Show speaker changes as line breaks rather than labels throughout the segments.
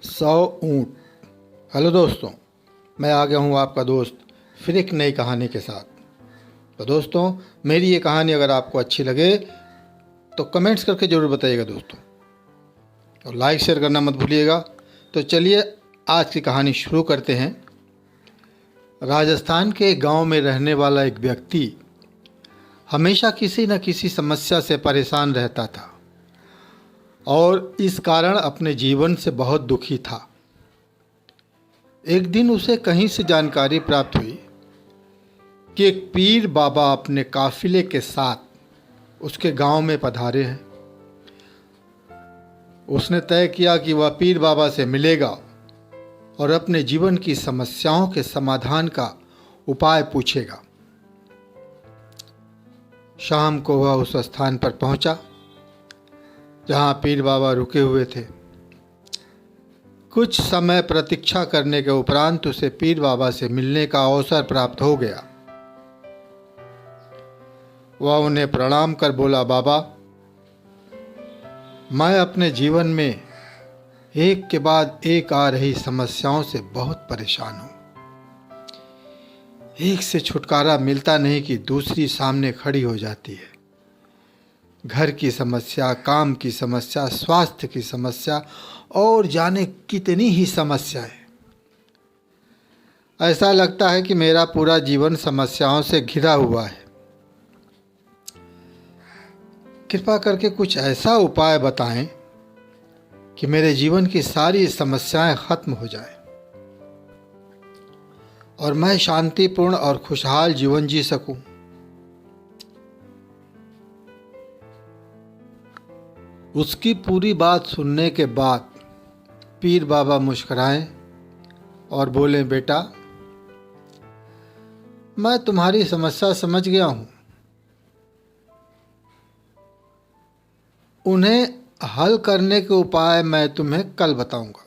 100 ऊँट। हेलो दोस्तों, मैं आ गया हूँ आपका दोस्त फिर एक नई कहानी के साथ। तो दोस्तों, मेरी ये कहानी अगर आपको अच्छी लगे तो कमेंट्स करके ज़रूर बताइएगा दोस्तों, और लाइक शेयर करना मत भूलिएगा। तो चलिए आज की कहानी शुरू करते हैं। राजस्थान के गांव में रहने वाला एक व्यक्ति हमेशा किसी न किसी समस्या से परेशान रहता था और इस कारण अपने जीवन से बहुत दुखी था। एक दिन उसे कहीं से जानकारी प्राप्त हुई कि एक पीर बाबा अपने काफिले के साथ उसके गांव में पधारे हैं। उसने तय किया कि वह पीर बाबा से मिलेगा और अपने जीवन की समस्याओं के समाधान का उपाय पूछेगा। शाम को वह उस स्थान पर पहुंचा जहां पीर बाबा रुके हुए थे। कुछ समय प्रतीक्षा करने के उपरांत उसे पीर बाबा से मिलने का अवसर प्राप्त हो गया। वह उन्हें प्रणाम कर बोला, बाबा, मैं अपने जीवन में एक के बाद एक आ रही समस्याओं से बहुत परेशान हूं। एक से छुटकारा मिलता नहीं कि दूसरी सामने खड़ी हो जाती है। घर की समस्या, काम की समस्या, स्वास्थ्य की समस्या और जाने कितनी ही समस्याएं। ऐसा लगता है कि मेरा पूरा जीवन समस्याओं से घिरा हुआ है। कृपा करके कुछ ऐसा उपाय बताएं कि मेरे जीवन की सारी समस्याएं खत्म हो जाएं और मैं शांतिपूर्ण और खुशहाल जीवन जी सकूं। उसकी पूरी बात सुनने के बाद पीर बाबा मुस्कुराए और बोले, बेटा, मैं तुम्हारी समस्या समझ गया हूं। उन्हें हल करने के उपाय मैं तुम्हें कल बताऊंगा।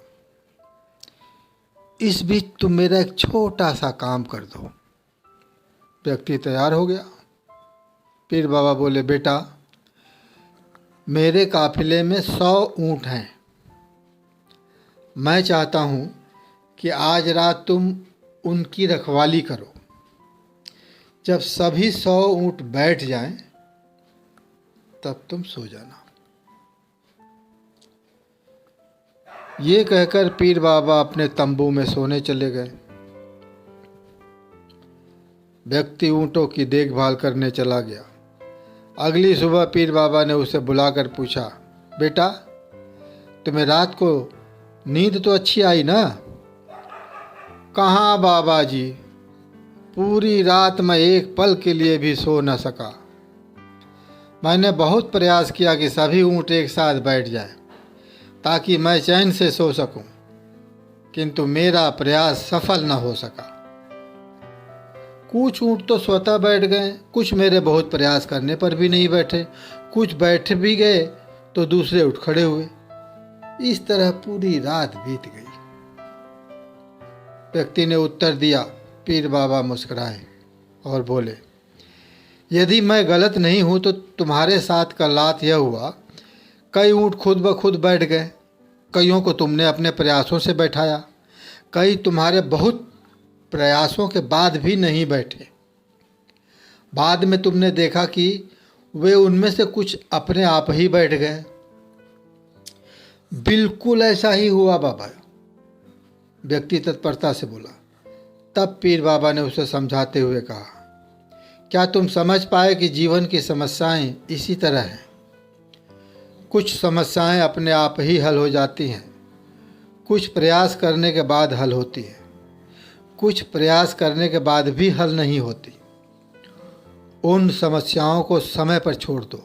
इस बीच तुम मेरा एक छोटा सा काम कर दो। व्यक्ति तैयार हो गया। पीर बाबा बोले, बेटा, मेरे काफिले में 100 ऊँट हैं। मैं चाहता हूँ कि आज रात तुम उनकी रखवाली करो। जब सभी 100 ऊँट बैठ जाएं, तब तुम सो जाना। ये कहकर पीर बाबा अपने तंबू में सोने चले गए। व्यक्ति ऊँटों की देखभाल करने चला गया। अगली सुबह पीर बाबा ने उसे बुलाकर पूछा, बेटा, तुम्हें रात को नींद तो अच्छी आई ना? कहाँ बाबा जी, पूरी रात मैं एक पल के लिए भी सो न सका। मैंने बहुत प्रयास किया कि सभी ऊँट एक साथ बैठ जाए ताकि मैं चैन से सो सकूं, किंतु मेरा प्रयास सफल न हो सका। कुछ ऊँट तो स्वतः बैठ गए, कुछ मेरे बहुत प्रयास करने पर भी नहीं बैठे, कुछ बैठ भी गए तो दूसरे उठ खड़े हुए। इस तरह पूरी रात बीत गई। व्यक्ति ने उत्तर दिया। पीर बाबा मुस्कुराए और बोले, यदि मैं गलत नहीं हूं तो तुम्हारे साथ कल रात यह हुआ, कई ऊँट खुद ब खुद बैठ गए, कईयों को तुमने अपने प्रयासों से बैठाया, कई तुम्हारे बहुत प्रयासों के बाद भी नहीं बैठे। बाद में तुमने देखा कि वे उनमें से कुछ अपने आप ही बैठ गए। बिल्कुल ऐसा ही हुआ बाबा, व्यक्ति तत्परता से बोला। तब पीर बाबा ने उसे समझाते हुए कहा, क्या तुम समझ पाए कि जीवन की समस्याएं इसी तरह हैं? कुछ समस्याएं अपने आप ही हल हो जाती हैं, कुछ प्रयास करने के बाद हल होती है, कुछ प्रयास करने के बाद भी हल नहीं होती। उन समस्याओं को समय पर छोड़ दो।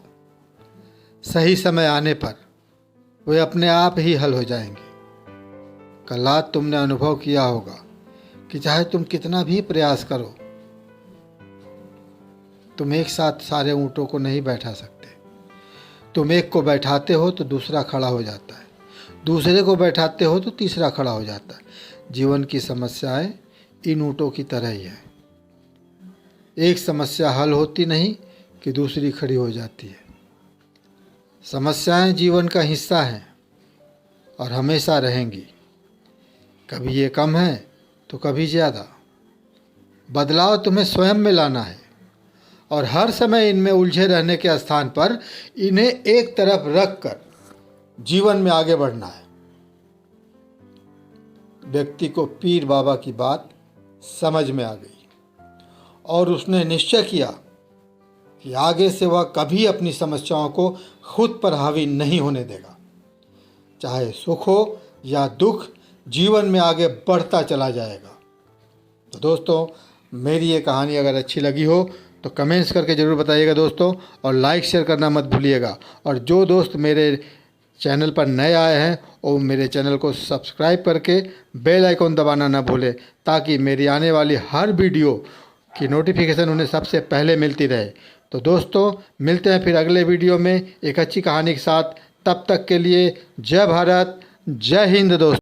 सही समय आने पर वे अपने आप ही हल हो जाएंगे। कल रात तुमने अनुभव किया होगा कि चाहे तुम कितना भी प्रयास करो, तुम एक साथ सारे ऊँटों को नहीं बैठा सकते। तुम एक को बैठाते हो तो दूसरा खड़ा हो जाता है, दूसरे को बैठाते हो तो तीसरा खड़ा हो जाता है। जीवन की समस्याएं इन ऊँटों की तरह ही है। एक समस्या हल होती नहीं कि दूसरी खड़ी हो जाती है। समस्याएं जीवन का हिस्सा हैं और हमेशा रहेंगी। कभी ये कम है तो कभी ज़्यादा। बदलाव तुम्हें स्वयं में लाना है और हर समय इनमें उलझे रहने के स्थान पर इन्हें एक तरफ रख कर जीवन में आगे बढ़ना है। व्यक्ति को पीर बाबा की बात समझ में आ गई और उसने निश्चय किया कि आगे से वह कभी अपनी समस्याओं को खुद पर हावी नहीं होने देगा। चाहे सुख हो या दुख, जीवन में आगे बढ़ता चला जाएगा। तो दोस्तों, मेरी ये कहानी अगर अच्छी लगी हो तो कमेंट्स करके ज़रूर बताइएगा दोस्तों, और लाइक शेयर करना मत भूलिएगा। और जो दोस्त मेरे चैनल पर नए आए हैं वो मेरे चैनल को सब्सक्राइब करके बेल आइकन दबाना ना भूलें, ताकि मेरी आने वाली हर वीडियो की नोटिफिकेशन उन्हें सबसे पहले मिलती रहे। तो दोस्तों, मिलते हैं फिर अगले वीडियो में एक अच्छी कहानी के साथ। तब तक के लिए जय भारत, जय हिंद दोस्तों।